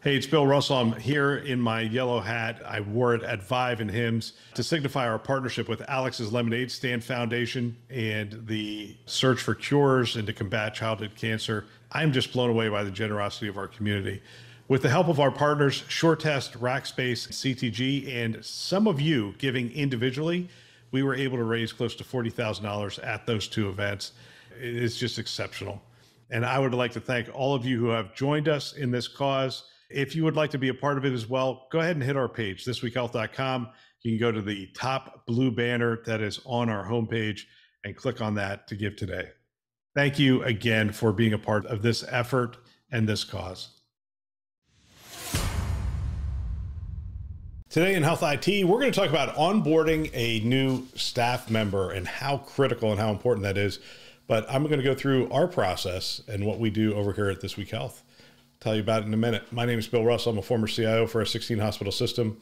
Hey, it's Bill Russell. I'm here in my yellow hat. I wore it at Vive and Hims to signify our partnership with Alex's Lemonade Stand Foundation and the search for cures and to combat childhood cancer. I'm just blown away by the generosity of our community. With the help of our partners, SureTest, Rackspace, CTG, and some of you giving individually, we were able to raise close to $40,000 at those two events. It is just exceptional. And I would like to thank all of you who have joined us in this cause. If you would like to be a part of it as well, go ahead and hit our page, thisweekhealth.com. You can go to the top blue banner that is on our homepage and click on that to give today. Thank you again for being a part of this effort and this cause. Today in Health IT, we're going to talk about onboarding a new staff member and how critical and how important that is. But I'm going to go through our process and what we do over here at This Week Health. Tell you about it in a minute. My name is Bill Russell. I'm a former CIO for a 16 hospital system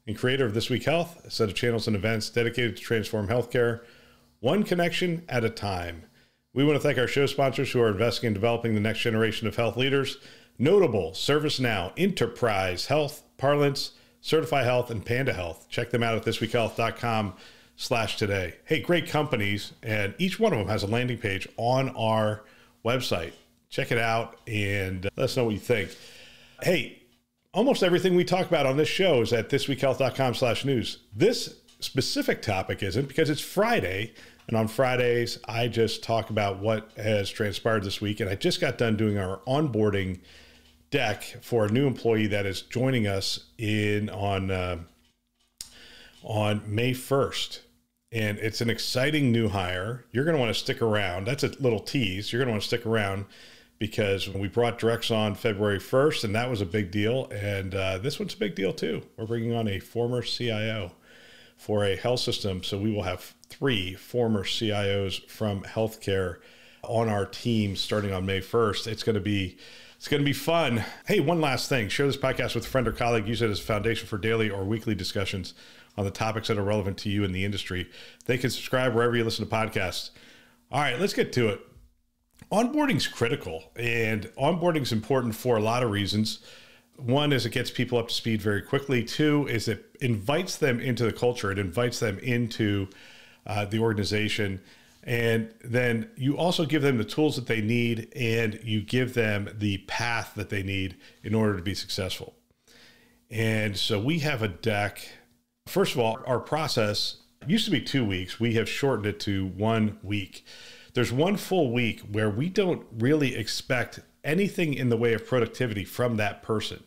and creator of This Week Health, a set of channels and events dedicated to transform healthcare, one connection at a time. We want to thank our show sponsors who are investing in developing the next generation of health leaders, notable ServiceNow, Enterprise Health, Parlance, Certify Health, and Panda Health. Check them out at thisweekhealth.com/today. Hey, great companies, and each one of them has a landing page on our website. Check it out and let us know what you think. Hey, almost everything we talk about on this show is at thisweekhealth.com/news. This specific topic isn't because it's Friday, and on Fridays, I just talk about what has transpired this week. And I just got done doing our onboarding deck for a new employee that is joining us on May 1st. And it's an exciting new hire. You're going to want to stick around. That's a little tease. You're going to want to stick around because we brought Drex on February 1st, and that was a big deal. And this one's a big deal too. We're bringing on a former CIO for a health system. So we will have 3 former CIOs from healthcare on our team starting on May 1st. It's going to be fun. Hey, one last thing. Share this podcast with a friend or colleague. Use it as a foundation for daily or weekly discussions on the topics that are relevant to you in the industry. They can subscribe wherever you listen to podcasts. All right, let's get to it. Onboarding is critical, and onboarding is important for a lot of reasons. One is it gets people up to speed very quickly. 2 is it invites them into the culture. It invites them into the organization. And then you also give them the tools that they need, and you give them the path that they need in order to be successful. And so we have a deck. First of all, our process used to be 2 weeks. We have shortened it to 1 week. There's 1 full week where we don't really expect anything in the way of productivity from that person.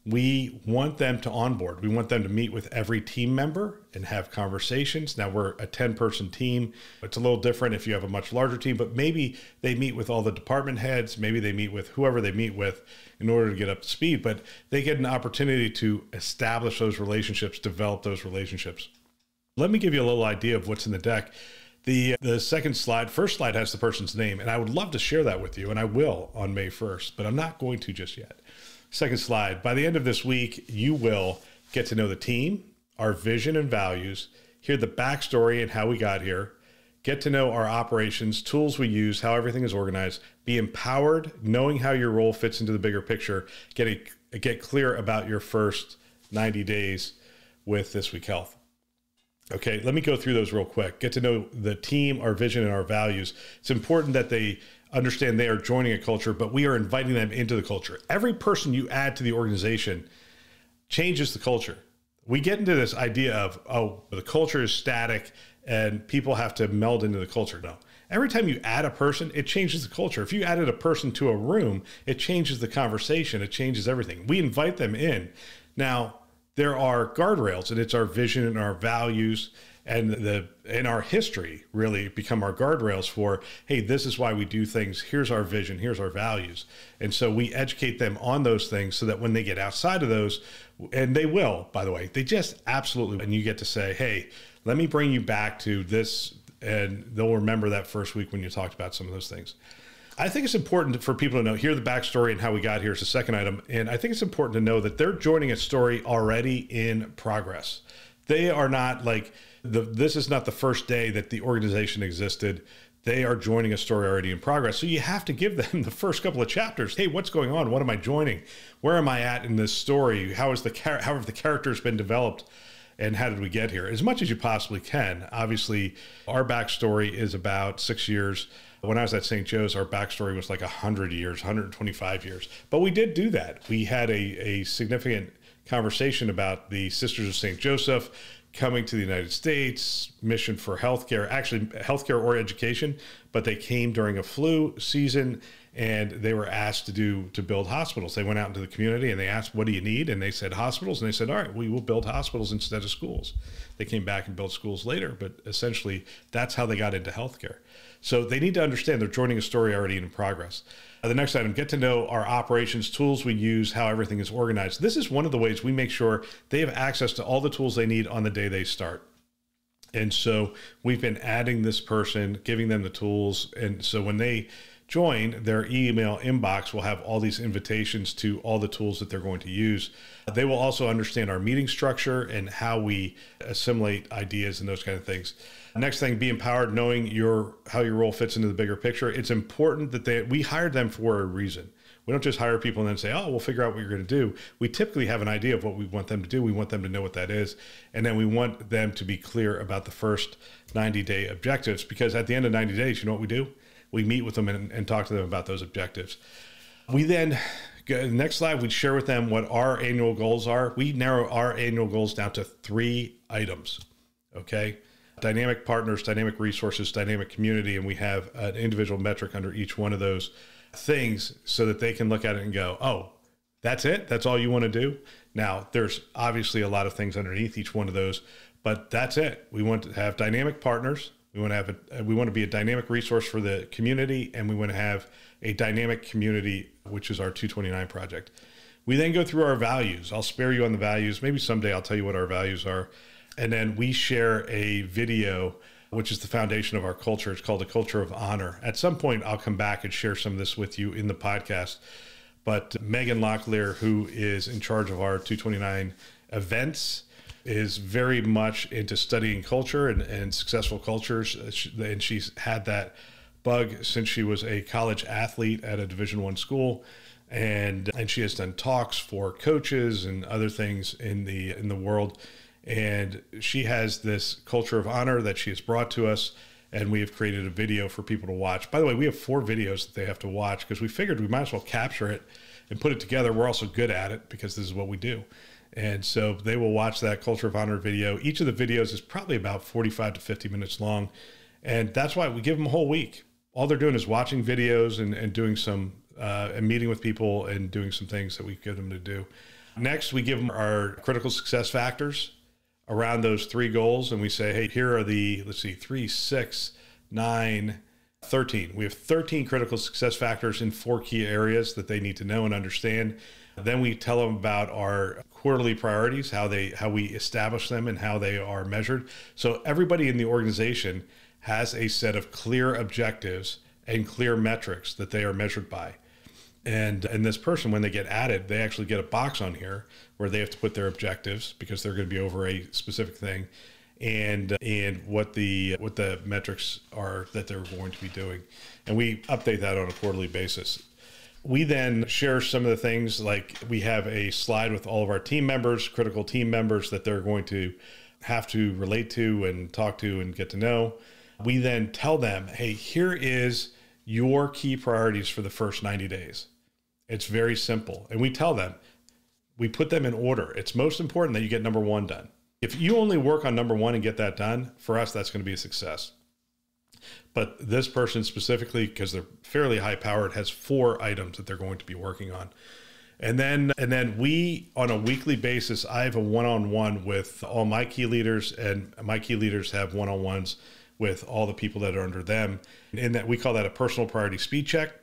We want them to onboard. We want them to meet with every team member and have conversations. Now we're a 10-person team. It's a little different if you have a much larger team, but maybe they meet with all the department heads. Maybe they meet with whoever they meet with in order to get up to speed, but they get an opportunity to establish those relationships, develop those relationships. Let me give you a little idea of what's in the deck. The first slide has the person's name, and I would love to share that with you, and I will on May 1st, but I'm not going to just yet. Second slide, by the end of this week, you will get to know the team, our vision and values, hear the backstory and how we got here, get to know our operations, tools we use, how everything is organized, be empowered, knowing how your role fits into the bigger picture, get clear about your first 90 days with This Week Health. Okay, let me go through those real quick. Get to know the team, our vision, and our values. It's important that they understand they are joining a culture, but we are inviting them into the culture. Every person you add to the organization changes the culture. We get into this idea of, oh, the culture is static and people have to meld into the culture. No. Every time you add a person, it changes the culture. If you added a person to a room, it changes the conversation. It changes everything. We invite them in. Now, there are guardrails, and it's our vision and our values and our history really become our guardrails for, hey, this is why we do things. Here's our vision. Here's our values. And so we educate them on those things so that when they get outside of those, and they will, by the way, they just absolutely, and you get to say, hey, let me bring you back to this, and they'll remember that first week when you talked about some of those things. I think it's important for people to know, hear the backstory and how we got here is the second item. And I think it's important to know that they're joining a story already in progress. They are not like, this is not the first day that the organization existed. they are joining a story already in progress. So you have to give them the first couple of chapters. Hey, what's going on? What am I joining? Where am I at in this story? How have the characters been developed? And how did we get here? As much as you possibly can. Obviously, our backstory is about 6 years. When I was at St. Joe's, our backstory was like 100 years, 125 years. But we did do that. We had a significant conversation about the Sisters of St. Joseph coming to the United States, mission for healthcare, actually healthcare or education, but they came during a flu season and they were asked to build hospitals. They went out into the community and they asked, what do you need? And they said hospitals. And they said, all right, we will build hospitals instead of schools. They came back and built schools later, but essentially that's how they got into healthcare. So they need to understand they're joining a story already in progress. The next item, get to know our operations, tools we use, how everything is organized. This is one of the ways we make sure they have access to all the tools they need on the day they start. And so we've been adding this person, giving them the tools. And so when they join, their email inbox will have all these invitations to all the tools that they're going to use. They will also understand our meeting structure and how we assimilate ideas and those kind of things. Next thing, be empowered, knowing how your role fits into the bigger picture. It's important that we hired them for a reason. We don't just hire people and then say, oh, we'll figure out what you're going to do. We typically have an idea of what we want them to do. We want them to know what that is. And then we want them to be clear about the first 90-day objectives, because at the end of 90 days, you know what we do? We meet with them and talk to them about those objectives. We then, next slide, we share with them what our annual goals are. We narrow our annual goals down to 3 items, okay? Dynamic partners, dynamic resources, dynamic community, and we have an individual metric under each one of those things so that they can look at it and go, oh, that's it? That's all you want to do? Now, there's obviously a lot of things underneath each one of those, but that's it. We want to have dynamic partners. We want to be a dynamic resource for the community, and we want to have a dynamic community, which is our 229 project. We then go through our values. I'll spare you on the values. Maybe someday I'll tell you what our values are. And then we share a video, which is the foundation of our culture. It's called the Culture of Honor. At some point, I'll come back and share some of this with you in the podcast. But Megan Locklear, who is in charge of our 229 events, is very much into studying culture and successful cultures. And she's had that bug since she was a college athlete at a Division I school. And she has done talks for coaches and other things in the world. And she has this culture of honor that she has brought to us, and we have created a video for people to watch. By the way, we have 4 videos that they have to watch because we figured we might as well capture it and put it together. We're also good at it because this is what we do. And so they will watch that Culture of Honor video. Each of the videos is probably about 45 to 50 minutes long. And that's why we give them a whole week. All they're doing is watching videos and doing some, and meeting with people and doing some things that we give them to do. Next, we give them our critical success factors around those 3 goals. And we say, hey, here are the, 3, 6, 9, 13. We have 13 critical success factors in 4 key areas that they need to know and understand. Then we tell them about our quarterly priorities, how we establish them and how they are measured. So everybody in the organization has a set of clear objectives and clear metrics that they are measured by. And this person, when they get added, they actually get a box on here where they have to put their objectives because they're going to be over a specific thing, and what the metrics are that they're going to be doing. And we update that on a quarterly basis. We then share some of the things, like we have a slide with all of our team members, critical team members that they're going to have to relate to and talk to and get to know. We then tell them, hey, here is your key priorities for the first 90 days. It's very simple. And we tell them, we put them in order. It's most important that you get number 1 done. If you only work on number 1 and get that done, for us, that's going to be a success. But this person specifically, because they're fairly high powered, has 4 items that they're going to be working on. And then we, on a weekly basis, I have a one-on-one with all my key leaders, and my key leaders have one-on-ones with all the people that are under them. In that, we call that a personal priority speed check.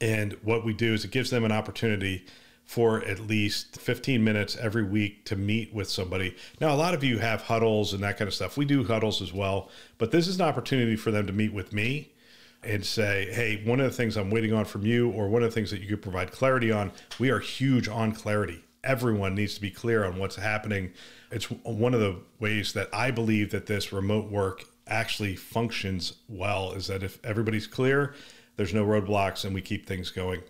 And what we do is it gives them an opportunity for at least 15 minutes every week to meet with somebody. Now, a lot of you have huddles and that kind of stuff. We do huddles as well, but this is an opportunity for them to meet with me and say, hey, one of the things I'm waiting on from you, or one of the things that you could provide clarity on. We are huge on clarity. Everyone needs to be clear on what's happening. It's one of the ways that I believe that this remote work actually functions well is that if everybody's clear, there's no roadblocks and we keep things going.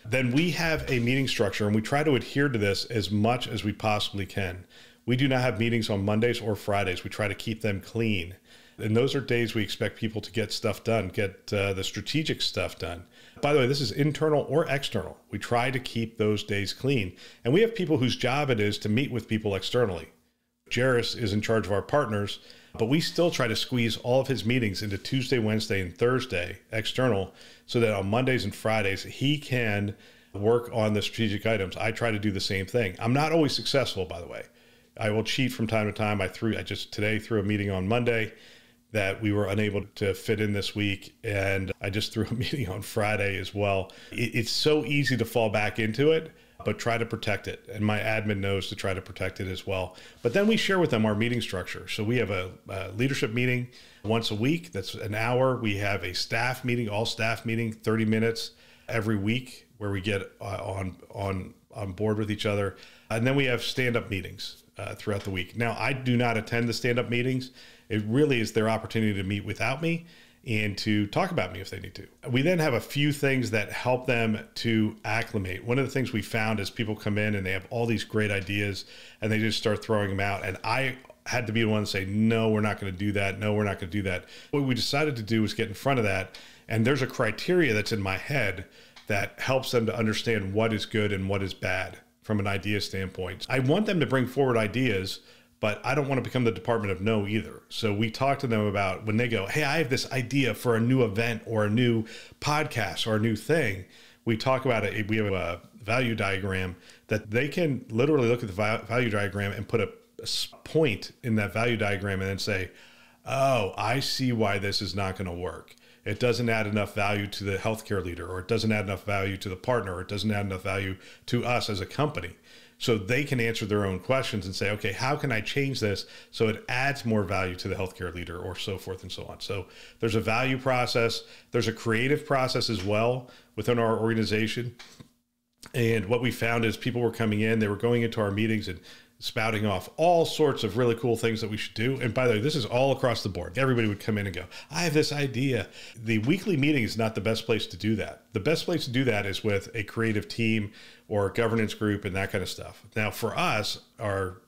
Then we have a meeting structure and we try to adhere to this as much as we possibly can. We do not have meetings on Mondays or Fridays. We try to keep them clean. And those are days we expect people to get stuff done, get the strategic stuff done. By the way, this is internal or external. We try to keep those days clean. And we have people whose job it is to meet with people externally. Jairus is in charge of our partners, but we still try to squeeze all of his meetings into Tuesday, Wednesday, and Thursday external so that on Mondays and Fridays, he can work on the strategic items. I try to do the same thing. I'm not always successful, by the way. I will cheat from time to time. I just today threw a meeting on Monday that we were unable to fit in this week. And I just threw a meeting on Friday as well. It's so easy to fall back into it, but try to protect it. And my admin knows to try to protect it as well. But then we share with them our meeting structure. So we have a leadership meeting once a week. That's an hour. We have a staff meeting, all staff meeting, 30 minutes every week where we get on board with each other. And then we have stand-up meetings throughout the week. Now, I do not attend the stand-up meetings. It really is their opportunity to meet without me and to talk about me if they need to. We then have a few things that help them to acclimate. One of the things we found is people come in and they have all these great ideas and they just start throwing them out. And I had to be the one to say, no, we're not going to do that. No, we're not going to do that. What we decided to do was get in front of that. And there's a criteria that's in my head that helps them to understand what is good and what is bad from an idea standpoint. I want them to bring forward ideas, but I don't want to become the department of no either. So we talk to them about when they go, hey, I have this idea for a new event or a new podcast or a new thing. We talk about it. We have a value diagram that they can literally look at the value diagram and put a point in that value diagram and then say, oh, I see why this is not going to work. It doesn't add enough value to the healthcare leader, or it doesn't add enough value to the partner, or it doesn't add enough value to us as a company. So they can answer their own questions and say, okay, how can I change this so it adds more value to the healthcare leader, or so forth and so on. So there's a value process. There's a creative process as well within our organization. And what we found is people were coming in, they were going into our meetings and spouting off all sorts of really cool things that we should do. And by the way, this is all across the board. Everybody would come in and go, I have this idea. The weekly meeting is not the best place to do that. The best place to do that is with a creative team or a governance group and that kind of stuff. Now, for us, our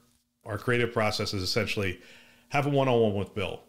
creative process is essentially have a one-on-one with Bill.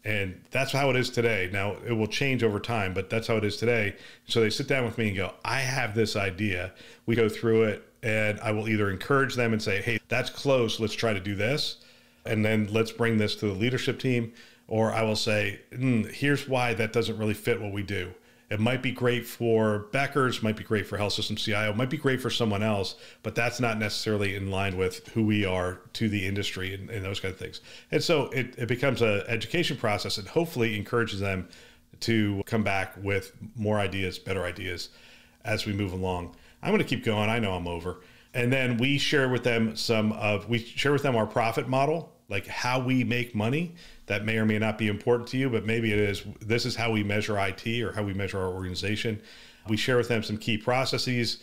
And that's how it is today. Now, it will change over time, but that's how it is today. So they sit down with me and go, I have this idea. We go through it, and I will either encourage them and say, hey, that's close. Let's try to do this. And then let's bring this to the leadership team. Or I will say, here's why that doesn't really fit what we do. It might be great for Becker's, might be great for Health System CIO, might be great for someone else, but that's not necessarily in line with who we are to the industry and those kind of things. And so it becomes an education process and hopefully encourages them to come back with more ideas, better ideas as we move along. I'm going to keep going. I know I'm over. And then we share with them our profit model, like how we make money. That may or may not be important to you, but maybe it is. This is how we measure IT or how we measure our organization. We share with them some key processes.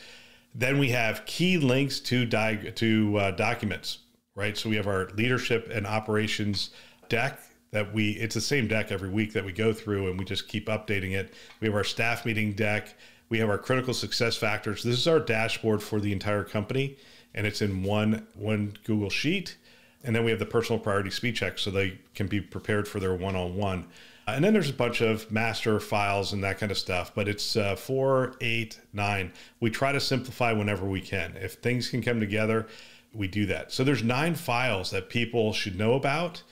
Then we have key links to documents, right? So we have our leadership and operations deck it's the same deck every week that we go through and we just keep updating it. We have our staff meeting deck. We have our critical success factors. This is our dashboard for the entire company, and it's in one Google Sheet. And then we have the personal priority speed check so they can be prepared for their one-on-one. And then there's a bunch of master files and that kind of stuff, but it's 4, 8, 9. We try to simplify whenever we can. If things can come together, we do that. So there's 9 files that people should know about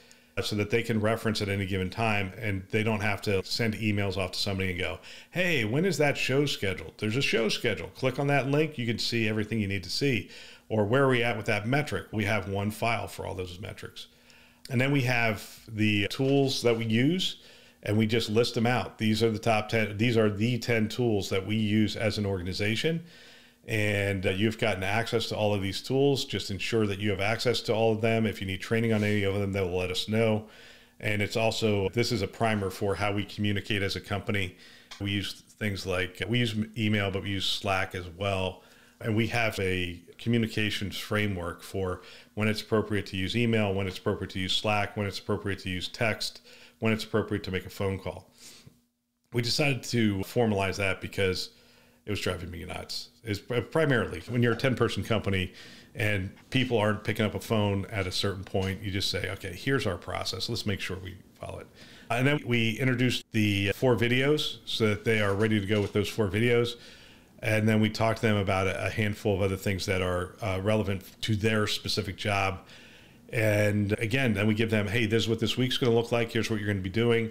so that they can reference at any given time, and they don't have to send emails off to somebody and go, hey, when is that show scheduled? There's a show schedule. Click on that link. You can see everything you need to see. Or where are we at with that metric? We have one file for all those metrics. And then we have the tools that we use, and we just list them out. These are the top 10. These are the 10 tools that we use as an organization. And you've gotten access to all of these tools. Just ensure that you have access to all of them. If you need training on any of them, they'll let us know. And it's also, this is a primer for how we communicate as a company. We use things like, we use email, but we use Slack as well. And we have a communications framework for when it's appropriate to use email, when it's appropriate to use Slack, when it's appropriate to use text, when it's appropriate to make a phone call. We decided to formalize that because it was driving me nuts. It's primarily when you're a 10-person company and people aren't picking up a phone at a certain point, you just say, okay, here's our process. Let's make sure we follow it. And then we introduced the 4 videos so that they are ready to go with those 4 videos. And then we talked to them about a handful of other things that are relevant to their specific job. And again, then we give them, hey, this is what this week's going to look like. Here's what you're going to be doing.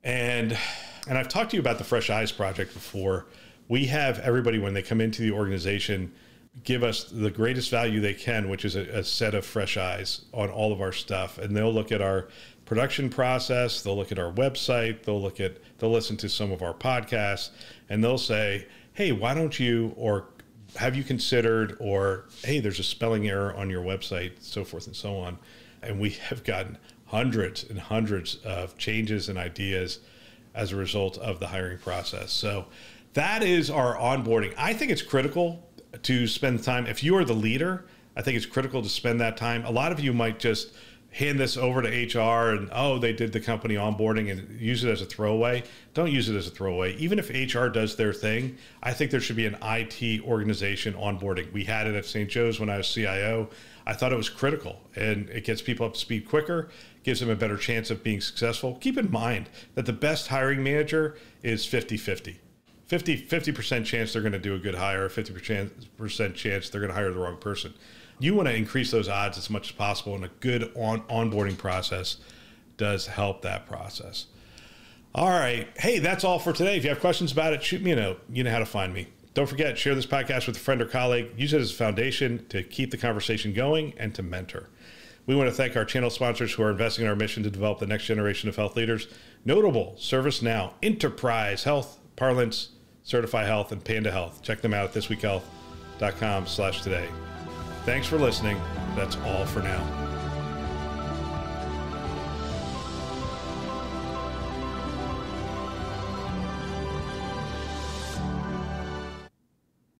And I've talked to you about the Fresh Eyes Project before. We have everybody, when they come into the organization, give us the greatest value they can, which is a set of fresh eyes on all of our stuff. And they'll look at our production process. They'll look at our website. They'll listen to some of our podcasts, and they'll say, hey, why don't you, or have you considered, or hey, there's a spelling error on your website, so forth and so on. And we have gotten hundreds and hundreds of changes and ideas as a result of the hiring process. So that is our onboarding. I think it's critical to spend time. If you are the leader, I think it's critical to spend that time. A lot of you might just hand this over to HR and, oh, they did the company onboarding and use it as a throwaway. Don't use it as a throwaway. Even if HR does their thing, I think there should be an IT organization onboarding. We had it at St. Joe's when I was CIO. I thought it was critical, and it gets people up to speed quicker, gives them a better chance of being successful. Keep in mind that the best hiring manager is 50-50. 50% chance they're going to do a good hire, 50% chance they're going to hire the wrong person. You want to increase those odds as much as possible, and a good onboarding process does help that process. All right. Hey, that's all for today. If you have questions about it, shoot me a note. You know how to find me. Don't forget, share this podcast with a friend or colleague. Use it as a foundation to keep the conversation going and to mentor. We want to thank our channel sponsors who are investing in our mission to develop the next generation of health leaders. Notable: ServiceNow, Enterprise Health, Parlance, Certify Health, and Panda Health. Check them out at thisweekhealth.com/today. Thanks for listening. That's all for now.